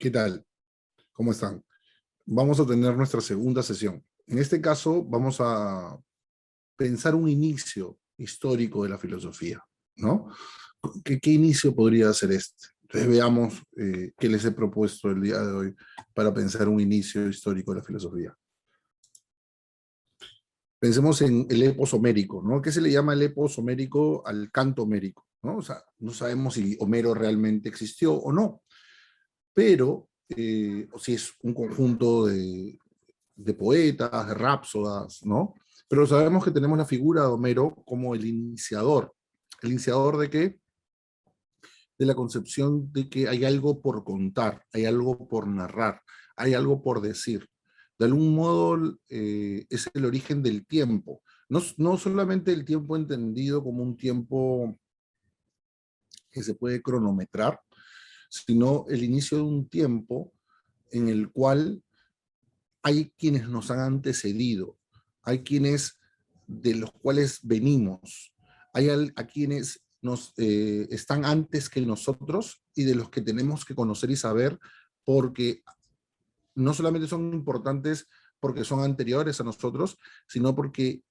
¿Qué tal? ¿Cómo están? Vamos a tener nuestra segunda sesión. En este caso, vamos a pensar un inicio histórico de la filosofía, ¿no? ¿Qué inicio podría ser este? Entonces veamos qué les he propuesto el día de hoy para pensar un inicio histórico de la filosofía. Pensemos en el epos homérico, ¿no? ¿Qué se le llama el epos homérico al canto homérico? ¿No? O sea, no sabemos si Homero realmente existió o no, pero o si es un conjunto de poetas, de rapsodas, ¿no? Pero sabemos que tenemos la figura de Homero como el iniciador. ¿El iniciador de qué? De la concepción de que hay algo por contar, hay algo por narrar, hay algo por decir. De algún modo es el origen del tiempo. No solamente el tiempo entendido como un tiempo que se puede cronometrar, sino el inicio de un tiempo en el cual hay quienes nos han antecedido, hay quienes de los cuales venimos, a quienes nos están antes que nosotros y de los que tenemos que conocer y saber porque no solamente son importantes porque son anteriores a nosotros, sino porque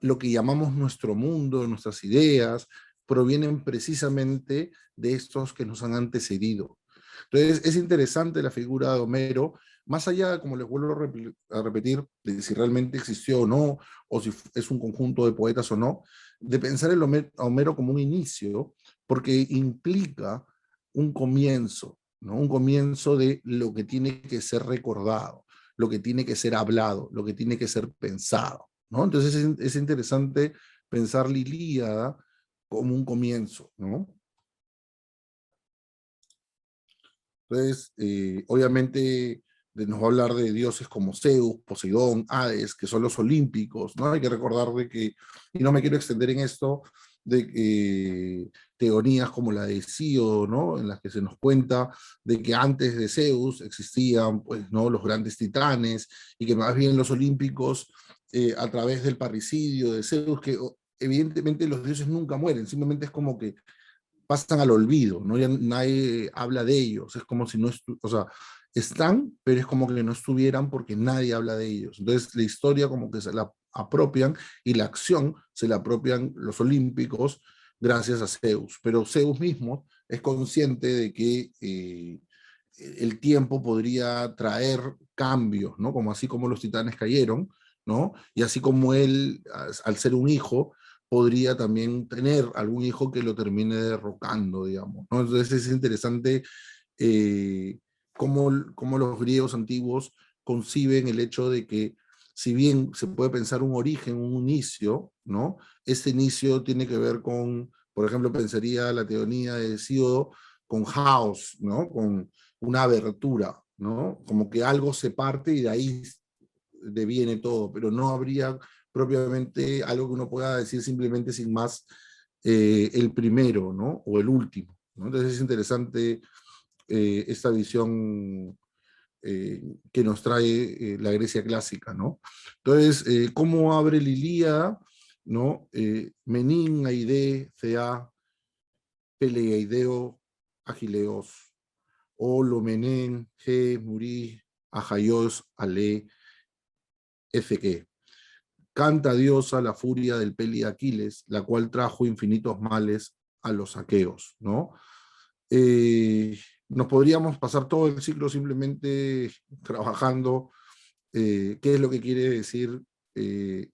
lo que llamamos nuestro mundo, nuestras ideas, provienen precisamente de estos que nos han antecedido. Entonces, es interesante la figura de Homero, más allá, como les vuelvo a repetir, de si realmente existió o no, o si es un conjunto de poetas o no, de pensar en Homero como un inicio, porque implica un comienzo, ¿no? Un comienzo de lo que tiene que ser recordado, lo que tiene que ser hablado, lo que tiene que ser pensado, ¿no? Entonces es interesante pensar la Ilíada como un comienzo, ¿no? Entonces, obviamente nos va a hablar de dioses como Zeus, Poseidón, Hades, que son los olímpicos, ¿no? Hay que recordar de que, y no me quiero extender en esto, de que teorías como la de Hesíodo, ¿no? En las que se nos cuenta de que antes de Zeus existían, pues, ¿no? Los grandes titanes, y que más bien los olímpicos, a través del parricidio de Zeus, que evidentemente los dioses nunca mueren, simplemente es como que pasan al olvido, ¿no? Ya nadie habla de ellos, es como si no, o sea, están, pero es como que no estuvieran porque nadie habla de ellos. Entonces la historia como que se la apropian y la acción se la apropian los olímpicos gracias a Zeus, pero Zeus mismo es consciente de que el tiempo podría traer cambios, ¿no? Como así como los titanes cayeron, ¿no? Y así como él, al ser un hijo, podría también tener algún hijo que lo termine derrocando, digamos, ¿no? Entonces es interesante eh, cómo los griegos antiguos conciben el hecho de que si bien se puede pensar un origen, un inicio, ¿no? Ese inicio tiene que ver con, por ejemplo, pensaría la teoría de Hesíodo con Haos, ¿no? Con una abertura, ¿no? Como que algo se parte y de ahí deviene todo, pero no habría propiamente algo que uno pueda decir simplemente sin más el primero, ¿no? O el último, ¿no? Entonces es interesante esta visión que nos trae la Grecia clásica, ¿no? Entonces, ¿cómo abre la Ilíada? ¿No? Menin, Aide, Cea, Peleiadeo, Agileos, Olomenen, G, Muri, Ajaios, Ale, Fq. Canta diosa la furia del peli de Aquiles, la cual trajo infinitos males a los aqueos, ¿no? Nos podríamos pasar todo el ciclo simplemente trabajando qué es lo que quiere decir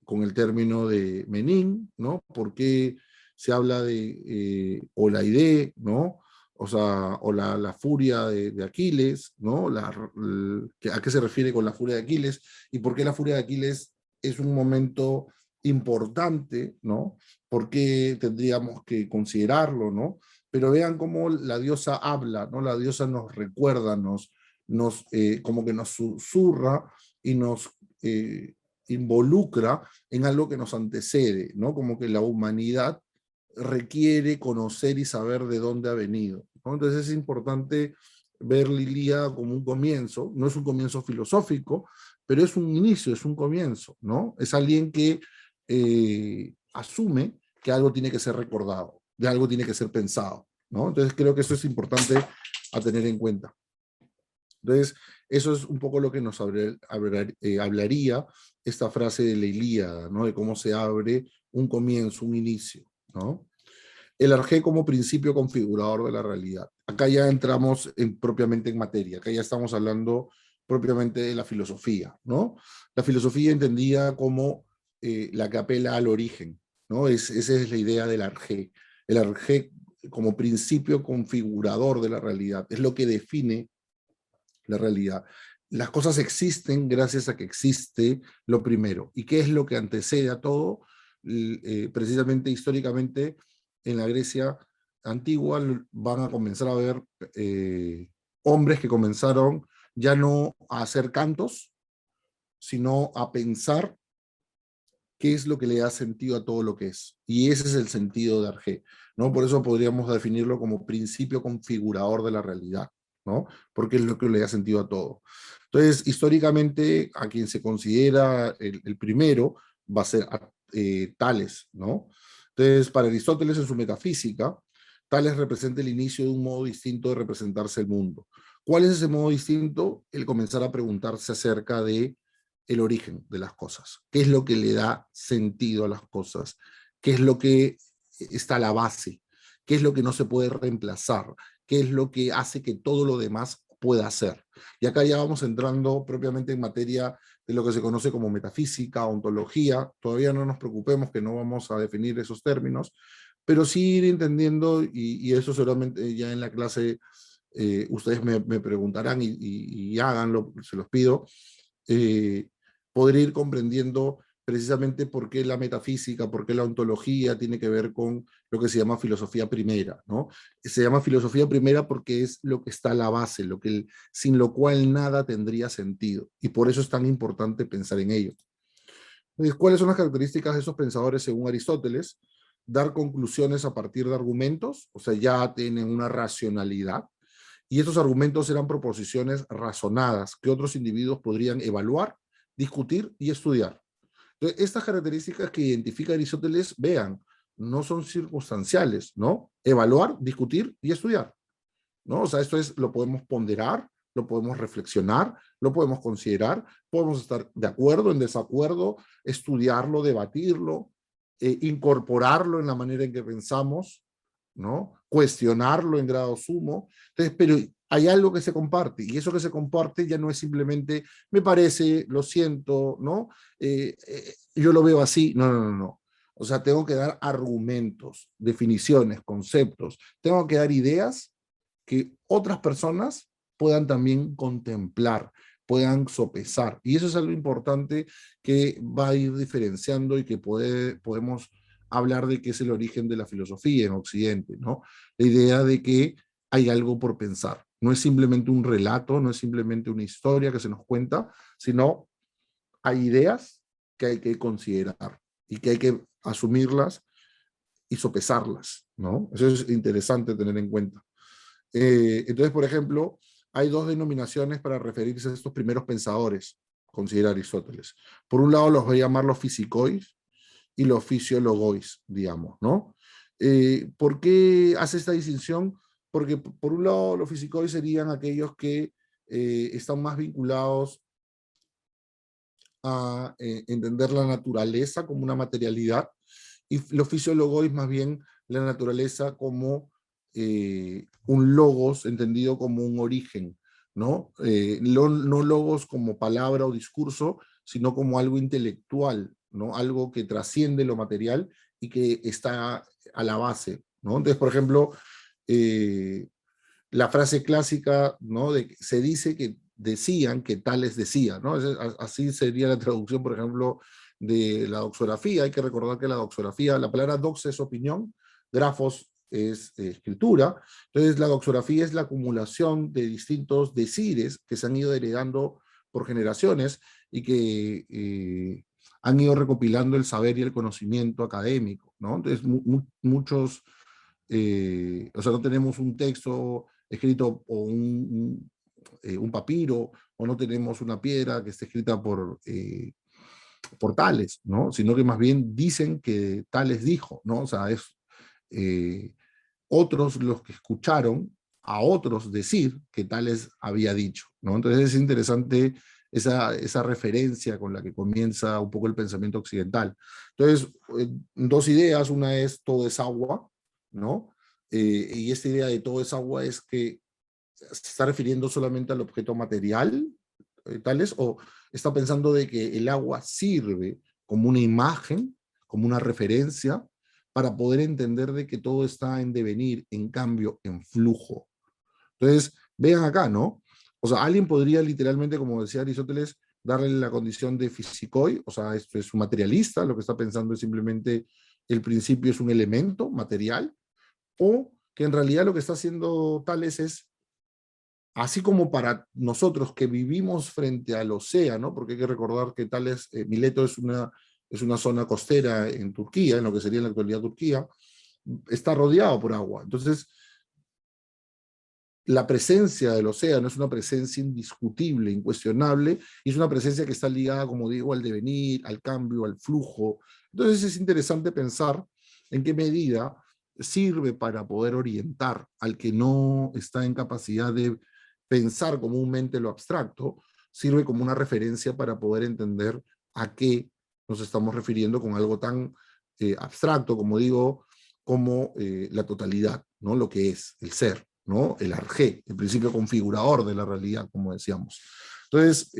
con el término de Menin, ¿no? ¿Por qué se habla de o la idea, ¿no? O sea, o la furia de Aquiles, ¿no? ¿A qué se refiere con la furia de Aquiles? ¿Y por qué la furia de Aquiles es un momento importante, ¿no? ¿Por qué tendríamos que considerarlo, ¿no? Pero vean cómo la diosa habla, ¿no? La diosa nos recuerda, como que nos susurra y nos involucra en algo que nos antecede, ¿no? Como que la humanidad requiere conocer y saber de dónde ha venido, ¿no? Entonces es importante ver la Ilíada como un comienzo, no es un comienzo filosófico, pero es un inicio, es un comienzo, ¿no? Es alguien que asume que algo tiene que ser recordado, de algo tiene que ser pensado, ¿no? Entonces creo que eso es importante a tener en cuenta. Entonces, eso es un poco lo que nos hablaría esta frase de la Ilíada, ¿no? De cómo se abre un comienzo, un inicio, ¿no? El arjé como principio configurador de la realidad. Acá ya entramos propiamente en materia, acá ya estamos hablando propiamente de la filosofía, ¿no? La filosofía entendida como la que apela al origen, ¿no? Esa es la idea del arjé. El arjé como principio configurador de la realidad, es lo que define la realidad. Las cosas existen gracias a que existe lo primero. ¿Y qué es lo que antecede a todo? Precisamente históricamente en la Grecia antigua van a comenzar a ver hombres que comenzaron ya no a hacer cantos, sino a pensar qué es lo que le da sentido a todo lo que es. Y ese es el sentido de Arge, ¿no? Por eso podríamos definirlo como principio configurador de la realidad, ¿no? Porque es lo que le da sentido a todo. Entonces, históricamente, a quien se considera el primero va a ser Tales, ¿no? Entonces, para Aristóteles en su metafísica, Tales representa el inicio de un modo distinto de representarse el mundo. ¿Cuál es ese modo distinto? El comenzar a preguntarse acerca de el origen de las cosas, qué es lo que le da sentido a las cosas, qué es lo que está a la base, qué es lo que no se puede reemplazar, qué es lo que hace que todo lo demás pueda ser. Y acá ya vamos entrando propiamente en materia de lo que se conoce como metafísica, ontología. Todavía no nos preocupemos que no vamos a definir esos términos, pero sí ir entendiendo, y eso seguramente ya en la clase ustedes me preguntarán y háganlo, se los pido, eh, poder ir comprendiendo precisamente por qué la metafísica, por qué la ontología tiene que ver con lo que se llama filosofía primera, ¿no? Se llama filosofía primera porque es lo que está a la base, sin lo cual nada tendría sentido, y por eso es tan importante pensar en ello. Entonces, ¿cuáles son las características de esos pensadores según Aristóteles? Dar conclusiones a partir de argumentos, o sea, ya tienen una racionalidad, y esos argumentos eran proposiciones razonadas que otros individuos podrían evaluar, discutir y estudiar. Entonces, estas características que identifica Aristóteles, vean, no son circunstanciales, ¿no? Evaluar, discutir y estudiar, ¿no? O sea, esto es, lo podemos ponderar, lo podemos reflexionar, lo podemos considerar, podemos estar de acuerdo, en desacuerdo, estudiarlo, debatirlo, incorporarlo en la manera en que pensamos, ¿no? Cuestionarlo en grado sumo. Entonces, pero hay algo que se comparte, y eso que se comparte ya no es simplemente, me parece, lo siento, ¿no? Yo lo veo así. No, no, no, no. O sea, tengo que dar argumentos, definiciones, conceptos, tengo que dar ideas que otras personas puedan también contemplar, puedan sopesar. Y eso es algo importante que va a ir diferenciando y que podemos hablar de qué es el origen de la filosofía en Occidente, ¿no? La idea de que hay algo por pensar. No es simplemente un relato, no es simplemente una historia que se nos cuenta, sino hay ideas que hay que considerar y que hay que asumirlas y sopesarlas, ¿no? Eso es interesante tener en cuenta. Entonces, por ejemplo, hay dos denominaciones para referirse a estos primeros pensadores, considera Aristóteles. Por un lado los voy a llamar los fisicois y los fisiologois, digamos, ¿no? ¿Por qué hace esta distinción? Porque por un lado los fisicois serían aquellos que están más vinculados a entender la naturaleza como una materialidad, y los fisiologois más bien la naturaleza como un logos entendido como un origen, ¿no? No logos como palabra o discurso, sino como algo intelectual, ¿no? Algo que trasciende lo material y que está a la base, ¿no? Entonces, por ejemplo, eh, la frase clásica, ¿no? Se dice que decían que Tales decía, ¿no? Así sería la traducción, por ejemplo, de la doxografía. Hay que recordar que la doxografía, la palabra doxa es opinión, grafos es escritura. Entonces, la doxografía es la acumulación de distintos decires que se han ido heredando por generaciones y que han ido recopilando el saber y el conocimiento académico, ¿no? Entonces, muchos, o sea, no tenemos un texto escrito o un papiro, o no tenemos una piedra que esté escrita por Tales, ¿no? Sino que más bien dicen que Tales dijo, ¿no? O sea, es otros los que escucharon a otros decir que Tales había dicho, ¿no? Entonces es interesante esa referencia con la que comienza un poco el pensamiento occidental. Entonces, dos ideas, una es todo es agua, ¿no? Y esta idea de todo es agua es que se está refiriendo solamente al objeto material, Tales, o está pensando de que el agua sirve como una imagen, como una referencia, para poder entender de que todo está en devenir, en cambio, en flujo. Entonces, vean acá, ¿no? O sea, alguien podría literalmente, como decía Aristóteles, darle la condición de fisicoi, o sea, esto es un materialista, lo que está pensando es simplemente el principio es un elemento material, o que en realidad lo que está haciendo Tales es, así como para nosotros que vivimos frente al océano, porque hay que recordar que Tales, Mileto es una zona costera en Turquía, en lo que sería en la actualidad Turquía, está rodeado por agua. Entonces, la presencia del océano es una presencia indiscutible, incuestionable, y es una presencia que está ligada, como digo, al devenir, al cambio, al flujo. Entonces es interesante pensar en qué medida sirve para poder orientar al que no está en capacidad de pensar comúnmente lo abstracto, sirve como una referencia para poder entender a qué nos estamos refiriendo con algo tan abstracto, como digo, como la totalidad, ¿no? Lo que es el ser, ¿no? El arjé, el principio configurador de la realidad, como decíamos. Entonces,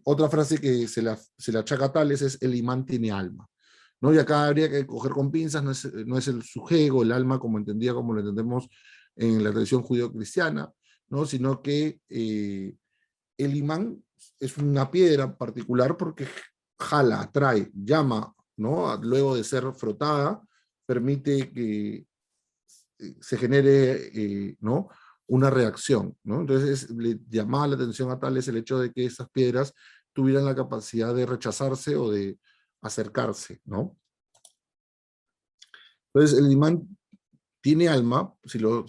otra frase que se le achaca a Tales es el imán tiene alma, ¿no? Y acá habría que coger con pinzas, no es el sujego, el alma como entendía, como lo entendemos en la tradición judío-cristiana, ¿no? Sino que el imán es una piedra particular porque jala, atrae, llama, ¿no? Luego de ser frotada, permite que se genere, ¿no? Una reacción, ¿no? Entonces le llamaba la atención a Tales el hecho de que esas piedras tuvieran la capacidad de rechazarse o de acercarse, ¿no? Entonces el imán tiene alma, si lo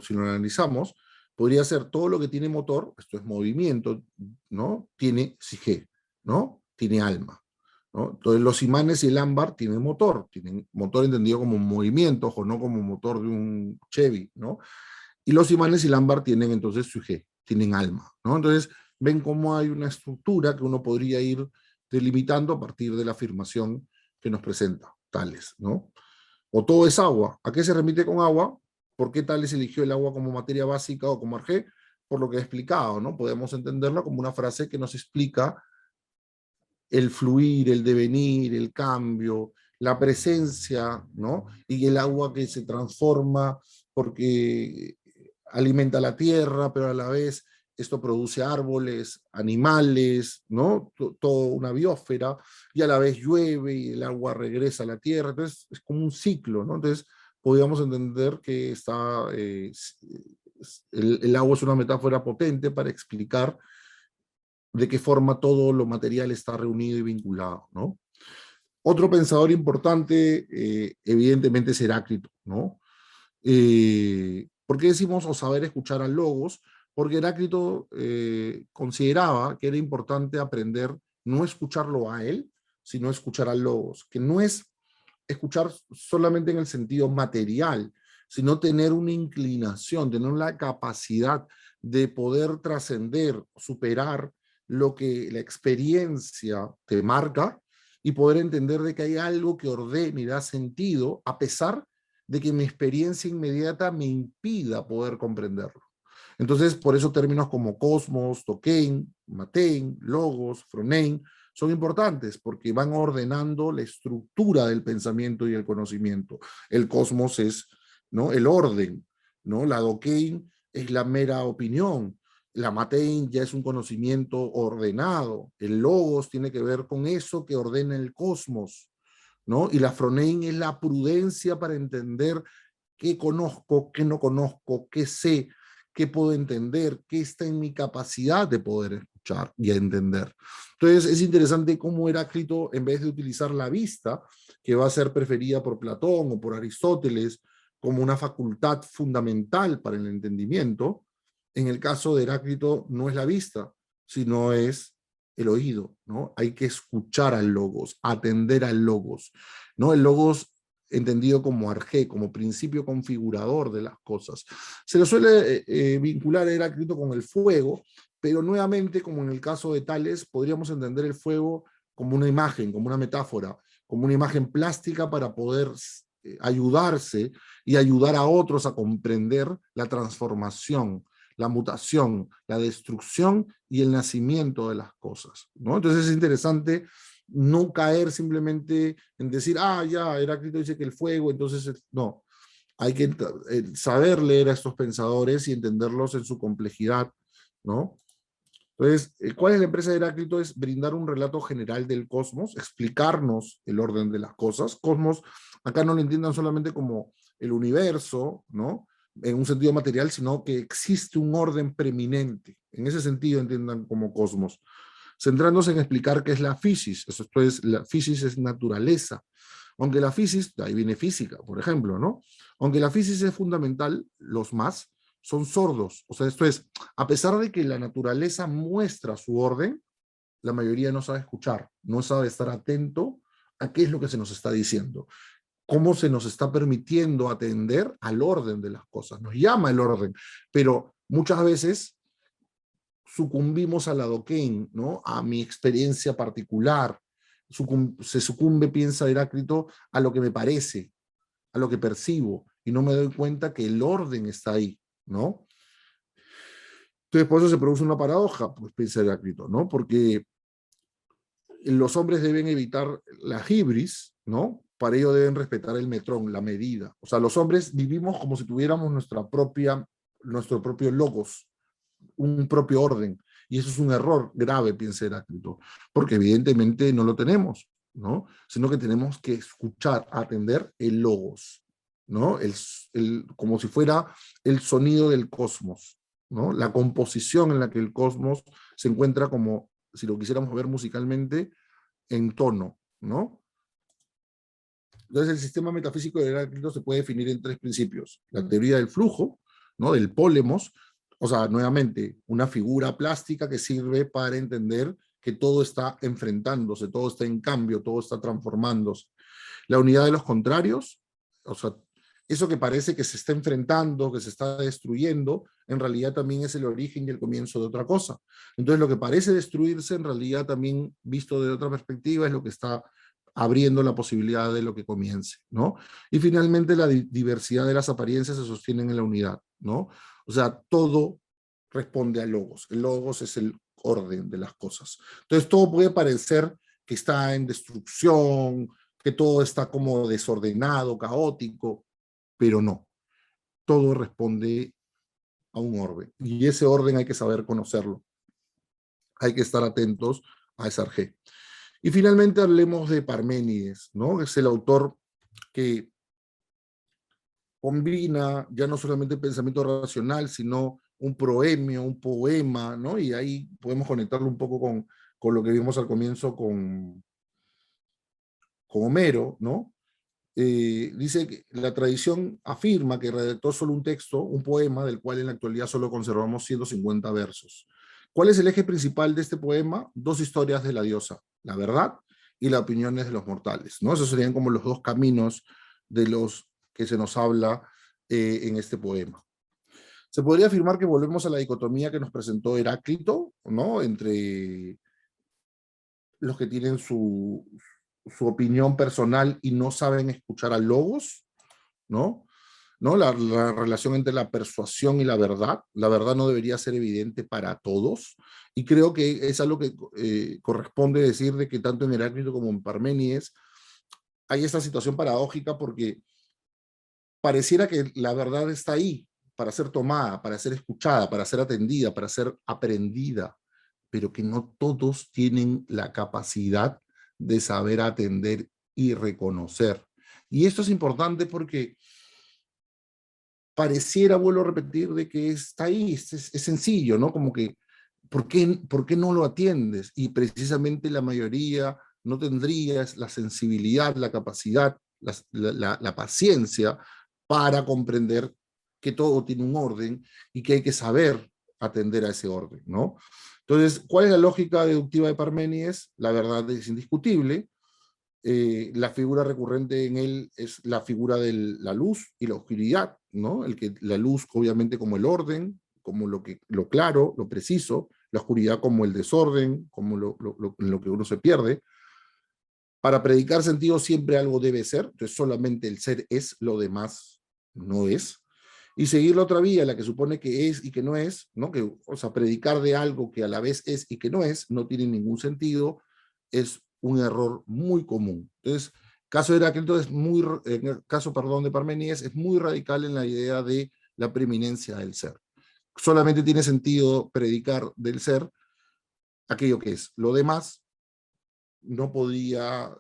analizamos, podría ser todo lo que tiene motor, esto es movimiento, ¿no? Tiene psique, ¿no? Tiene alma, ¿no? Entonces los imanes y el ámbar tienen motor entendido como movimiento, o no como motor de un Chevy, ¿no? Y los imanes y el ámbar tienen entonces sujet, tienen alma, ¿no? Entonces, ven cómo hay una estructura que uno podría ir delimitando a partir de la afirmación que nos presenta, Tales, ¿no? O todo es agua. ¿A qué se remite con agua? ¿Por qué Tales eligió el agua como materia básica o como arjé? Por lo que he explicado, ¿no? Podemos entenderla como una frase que nos explica el fluir, el devenir, el cambio, la presencia, ¿no? Y el agua que se transforma porque alimenta la tierra, pero a la vez esto produce árboles, animales, ¿no? Toda una biosfera, y a la vez llueve y el agua regresa a la tierra, entonces es como un ciclo, ¿no? Entonces podríamos entender que el agua es una metáfora potente para explicar de qué forma todo lo material está reunido y vinculado, ¿no? Otro pensador importante, evidentemente, es Heráclito, ¿no? ¿Por qué decimos o saber escuchar al logos? Porque Heráclito consideraba que era importante aprender no escucharlo a él, sino escuchar al logos, que no es escuchar solamente en el sentido material, sino tener una inclinación, tener la capacidad de poder trascender, superar lo que la experiencia te marca y poder entender de que hay algo que ordena y da sentido a pesar de que mi experiencia inmediata me impida poder comprenderlo. Entonces, por eso términos como cosmos, toquein, matein, logos, fronein, son importantes porque van ordenando la estructura del pensamiento y el conocimiento. El cosmos es, ¿no?, el orden, ¿no? La dokein es la mera opinión. La matein ya es un conocimiento ordenado. El logos tiene que ver con eso que ordena el cosmos, ¿no? Y la fronein es la prudencia para entender qué conozco, qué no conozco, qué sé, qué puedo entender, qué está en mi capacidad de poder escuchar y entender. Entonces es interesante cómo Heráclito, en vez de utilizar la vista, que va a ser preferida por Platón o por Aristóteles como una facultad fundamental para el entendimiento, en el caso de Heráclito no es la vista, sino es el oído, ¿no? Hay que escuchar al logos, atender al logos, ¿no? El logos entendido como arjé, como principio configurador de las cosas. Se lo suele vincular a Heráclito con el fuego, pero nuevamente, como en el caso de Tales, podríamos entender el fuego como una imagen, como una metáfora, como una imagen plástica para poder ayudarse y ayudar a otros a comprender la transformación, la mutación, la destrucción y el nacimiento de las cosas, ¿no? Entonces es interesante no caer simplemente en decir, ah, ya, Heráclito dice que el fuego, entonces no. Hay que saber leer a estos pensadores y entenderlos en su complejidad, ¿no? Entonces, ¿cuál es la empresa de Heráclito? Es brindar un relato general del cosmos, explicarnos el orden de las cosas. Cosmos, acá no lo entiendan solamente como el universo, ¿no? En un sentido material, sino que existe un orden preeminente. En ese sentido entiendan como cosmos. Centrándose en explicar qué es la fisis. Esto es, la fisis es naturaleza. Aunque la fisis, de ahí viene física, por ejemplo, ¿no? Aunque la fisis es fundamental, los más son sordos. O sea, esto es, a pesar de que la naturaleza muestra su orden, la mayoría no sabe escuchar, no sabe estar atento a qué es lo que se nos está diciendo, cómo se nos está permitiendo atender al orden de las cosas. Nos llama el orden, pero muchas veces sucumbimos al adoquén, ¿no? A mi experiencia particular. Se sucumbe, piensa Heráclito, a lo que me parece, a lo que percibo, y no me doy cuenta que el orden está ahí, ¿no? Entonces, por eso se produce una paradoja, pues piensa Heráclito, ¿no? Porque los hombres deben evitar la hibris, ¿no? Para ello deben respetar el metrón, la medida. O sea, los hombres vivimos como si tuviéramos nuestro propio logos, un propio orden. Y eso es un error grave, piensa Heráclito, porque evidentemente no lo tenemos, ¿no? Sino que tenemos que escuchar, atender el logos, ¿no? Como si fuera el sonido del cosmos, ¿no? La composición en la que el cosmos se encuentra como, si lo quisiéramos ver musicalmente, en tono, ¿no? Entonces el sistema metafísico de Heráclito se puede definir en tres principios. La teoría del flujo, ¿no? Del pólemos, o sea, nuevamente, una figura plástica que sirve para entender que todo está enfrentándose, todo está en cambio, todo está transformándose. La unidad de los contrarios, o sea, eso que parece que se está enfrentando, que se está destruyendo, en realidad también es el origen y el comienzo de otra cosa. Entonces lo que parece destruirse, en realidad también visto de otra perspectiva, es lo que está abriendo la posibilidad de lo que comience, ¿no? Y finalmente la diversidad de las apariencias se sostienen en la unidad, ¿no? O sea, todo responde a logos. El logos es el orden de las cosas. Entonces todo puede parecer que está en destrucción, que todo está como desordenado, caótico, pero no. Todo responde a un orden. Y ese orden hay que saber conocerlo. Hay que estar atentos a esa arjé. Y finalmente hablemos de Parménides, ¿no? Es el autor que combina ya no solamente el pensamiento racional, sino un proemio, un poema, ¿no? Y ahí podemos conectarlo un poco con lo que vimos al comienzo con Homero, ¿no? Dice que la tradición afirma que redactó solo un texto, un poema, del cual en la actualidad solo conservamos 150 versos. ¿Cuál es el eje principal de este poema? Dos historias de la diosa, la verdad y las opiniones de los mortales, ¿no? Esos serían como los dos caminos de los que se nos habla en este poema. Se podría afirmar que volvemos a la dicotomía que nos presentó Heráclito, ¿no? Entre los que tienen su opinión personal y no saben escuchar a logos, ¿no? ¿No? La relación entre la persuasión y la verdad no debería ser evidente para todos, y creo que es algo que corresponde decir de que tanto en Heráclito como en Parménides hay esta situación paradójica porque pareciera que la verdad está ahí para ser tomada, para ser escuchada, para ser atendida, para ser aprendida, pero que no todos tienen la capacidad de saber atender y reconocer. Y esto es importante porque pareciera, vuelvo a repetir, de que está ahí, es sencillo, ¿no? Como que, ¿por qué no lo atiendes? Y precisamente la mayoría no tendría la sensibilidad, la capacidad, la paciencia para comprender que todo tiene un orden y que hay que saber atender a ese orden, ¿no? Entonces, ¿cuál es la lógica deductiva de Parménides? La verdad es indiscutible, La figura recurrente en él es la figura de la luz y la oscuridad, ¿no? La luz obviamente como el orden, como lo claro, lo preciso, la oscuridad como el desorden, como en lo que uno se pierde. Para predicar sentido siempre algo debe ser, entonces solamente el ser es, lo demás no es. Y seguir la otra vía, la que supone que es y que no es, ¿no? O sea, predicar de algo que a la vez es y que no es, no tiene ningún sentido, es un error muy común. Entonces, caso de Heráclito en el caso, perdón, de Parmenides, es muy radical en la idea de la preeminencia del ser. Solamente tiene sentido predicar del ser aquello que es. Lo demás no podía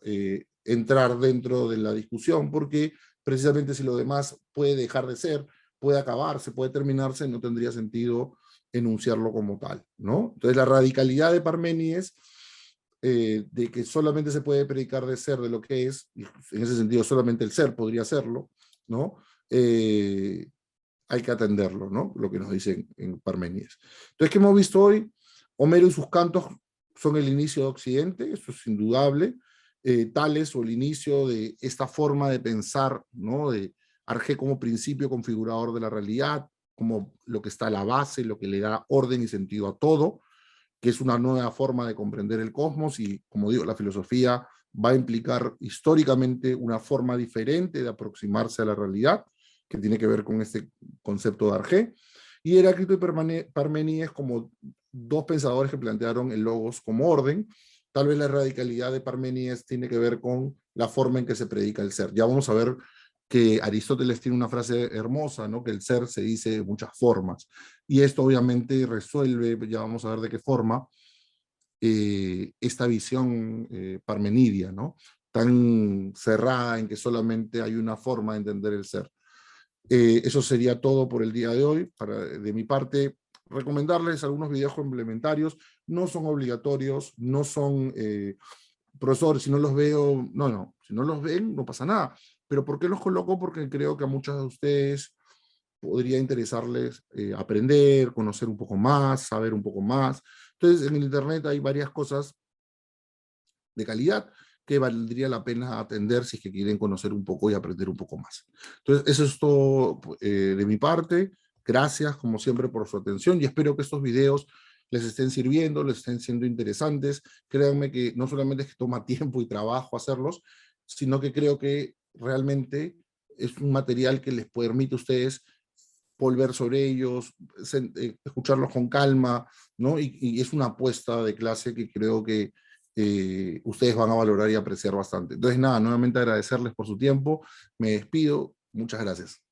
entrar dentro de la discusión, porque precisamente si lo demás puede dejar de ser, puede acabarse, puede terminarse, no tendría sentido enunciarlo como tal, ¿no? Entonces la radicalidad de Parménides, de que solamente se puede predicar de ser, de lo que es, y en ese sentido solamente el ser podría hacerlo, ¿no? Hay que atenderlo, ¿no? Lo que nos dicen en Parménides. Entonces, ¿qué hemos visto hoy? Homero y sus cantos son el inicio de Occidente, eso es indudable. Tales o el inicio de esta forma de pensar, ¿no? De Arge como principio configurador de la realidad, como lo que está a la base, lo que le da orden y sentido a todo, que es una nueva forma de comprender el cosmos y, como digo, la filosofía va a implicar históricamente una forma diferente de aproximarse a la realidad, que tiene que ver con este concepto de Arge, y Heráclito y Parmenides como dos pensadores que plantearon el logos como orden. Tal vez la radicalidad de Parmenides tiene que ver con la forma en que se predica el ser. Ya vamos a ver que Aristóteles tiene una frase hermosa, ¿no? Que el ser se dice de muchas formas. Y esto obviamente resuelve, ya vamos a ver de qué forma, esta visión parmenidia, ¿no? Tan cerrada en que solamente hay una forma de entender el ser. Eso sería todo por el día de hoy. De mi parte, recomendarles algunos videos complementarios. No son obligatorios, no son, profesor, si no los veo, no, si no los ven, no pasa nada. Pero ¿por qué los coloco? Porque creo que a muchos de ustedes podría interesarles aprender, conocer un poco más, saber un poco más. Entonces, en el Internet hay varias cosas de calidad que valdría la pena atender si es que quieren conocer un poco y aprender un poco más. Entonces, eso es todo de mi parte. Gracias, como siempre, por su atención y espero que estos videos les estén sirviendo, les estén siendo interesantes. Créanme que no solamente es que toma tiempo y trabajo hacerlos, sino que creo que realmente es un material que les permite a ustedes volver sobre ellos, escucharlos con calma, ¿no? Y es una apuesta de clase que creo que ustedes van a valorar y apreciar bastante. Entonces, nada, nuevamente agradecerles por su tiempo. Me despido. Muchas gracias.